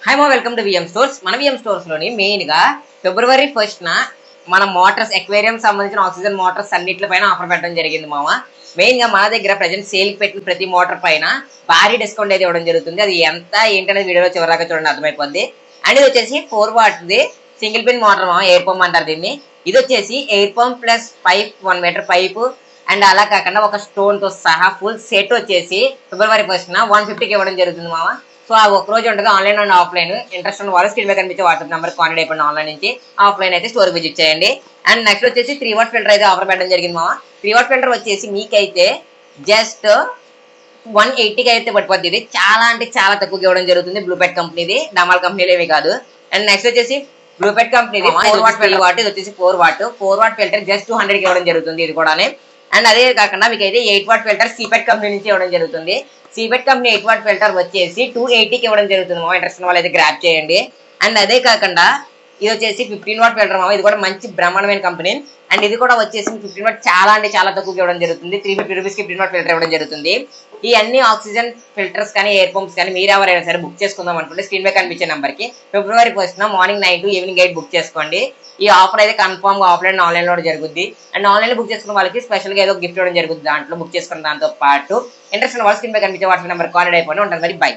High మా welcome to VM stores. మన VM stores లోని మెయిన్ గా ఫిబ్రవరి 1st మన మోటార్స్ ఎక్వేరియం సంబంధించిన ఆక్సిజన్ మోటార్స్ అన్నిటిపైన ఆఫర్ పెట్టడం జరిగింది మామ. మెయిన్ గా మన దగ్గర ప్రజెంట్ సేల్ పెట్టిన ప్రతి మోటార్ పైన భారీ డిస్కౌంట్ అయితే ఇవ్వడం జరుగుతుంది. అది ఎంత ఏంటనేది వీడియోలో చివరిదాకా చూడండి, అర్థమైపోద్ది. అండ్ ఇది వచ్చేసి 4 వాట్ది సింగిల్ పిన్ మోటార్ మామ, ఎయిర్ పంప్ అంటారు దీన్ని. ఇది వచ్చేసి air pump plus pipe 1 metre pipe and అలా కాకుండా ఒక స్టోన్ తో సహా ఫుల్ సెట్ వచ్చేసి ఫిబ్రవరి 1st 150కి ఇవ్వడం జరుగుతుంది మామ. సో ఆ ఒక రోజు ఉంటుంది ఆన్లైన్ అండ్ ఆఫ్లైన్. ఇంట్రెస్ట్ ఉన్న వాళ్ళు స్క్రీన్ మీద కనిపించే వాట్సాప్ నెంబర్ కాంటాక్ట్ అయిపోయింది. ఆన్లైన్ నుంచి ఆఫ్లైన్ అయితే స్టోర్ విజిట్ చేయండి. అండ్ నెక్స్ట్ వచ్చేసి 3 వాట్ ఫిల్టర్ అయితే ఆఫర్ పెట్టడం జరిగింది మామ. 3 వాట్ ఫిల్టర్ వచ్చేసి మీకైతే జస్ట్ 180కి అయితే పడిపోద్ది. ఇది చాలా అంటే చాలా తక్కువగా ఇవ్వడం జరుగుతుంది. బ్లూపెట్ కంపెనీది, డమాల్ కంపెనీలు ఏమి కాదు. అండ్ నెక్స్ట్ వచ్చేసి బ్లూపెట్ కంపెనీది 4 వాట్ ఫిల్టర్ వాట్, ఇది వచ్చేసి 4 వాట్ ఫిల్టర్ జస్ట్ 200కి ఇవ్వడం జరుగుతుంది ఇది కూడా. అండ్ అదే కాకుండా మీకు అయితే 8 వాట్ ఫిల్టర్ సీపెట్ కంపెనీ నుంచి ఇవ్వడం జరుగుతుంది. సీపెట్ కంపెనీ 8 వాట్ ఫిల్టర్ వచ్చేసి 280కి ఇవ్వడం జరుగుతుంది మామ. ఇంట్రెస్ట్ వాళ్ళు అయితే గ్రాప్ చేయండి. అండ్ అదే కాకుండా ఇది వచ్చేసి 15 వాట్ ఫిల్టర్ మామ. ఇది కూడా మంచి బ్రహ్మాండమైన కంపెనీ. అండ్ ఇది కూడా వచ్చేసి 15 వాట్ చాలా అంటే చాలా తక్కువకి ఇవ్వడం జరుగుతుంది. 350 రూపీస్కి 15 వాట్ ఫిల్టర్ ఇవ్వడం జరుగుతుంది. ఈ అన్ని ఆక్సిజన్ ఫిల్టర్స్ కానీ ఎయిర్ పంప్స్ కానీ మీరు ఎవరైనా సరే బుక్ చేసుకుందాం అనుకుంటే స్క్రీన్ మీద కనిపించే నెంబర్కి ఫిబ్రవరి 1st morning 9 to evening 8 book చేసుకోండి. ఈ ఆఫర్ అయితే కన్ఫర్మ్ గా ఆఫ్లైన్ ఆన్లైన్ లో జరుగుద్ది. అండ్ ఆన్లైన్ లో బుక్ చేసుకున్న వాళ్ళకి స్పెషల్ గా ఏదో గిఫ్ట్ ఇవ్వడం జరుగుతుంది దాంట్లో బుక్ చేసుకున్న దాంతో పాటు. ఇంట్రెస్ట్ ఉన్న వాళ్ళు స్క్రీన్ మీద కనిపించే వాట్సాప్ నెంబర్ కాంటాక్ట్ అయిపోయి ఉంటుంది. మరి బై.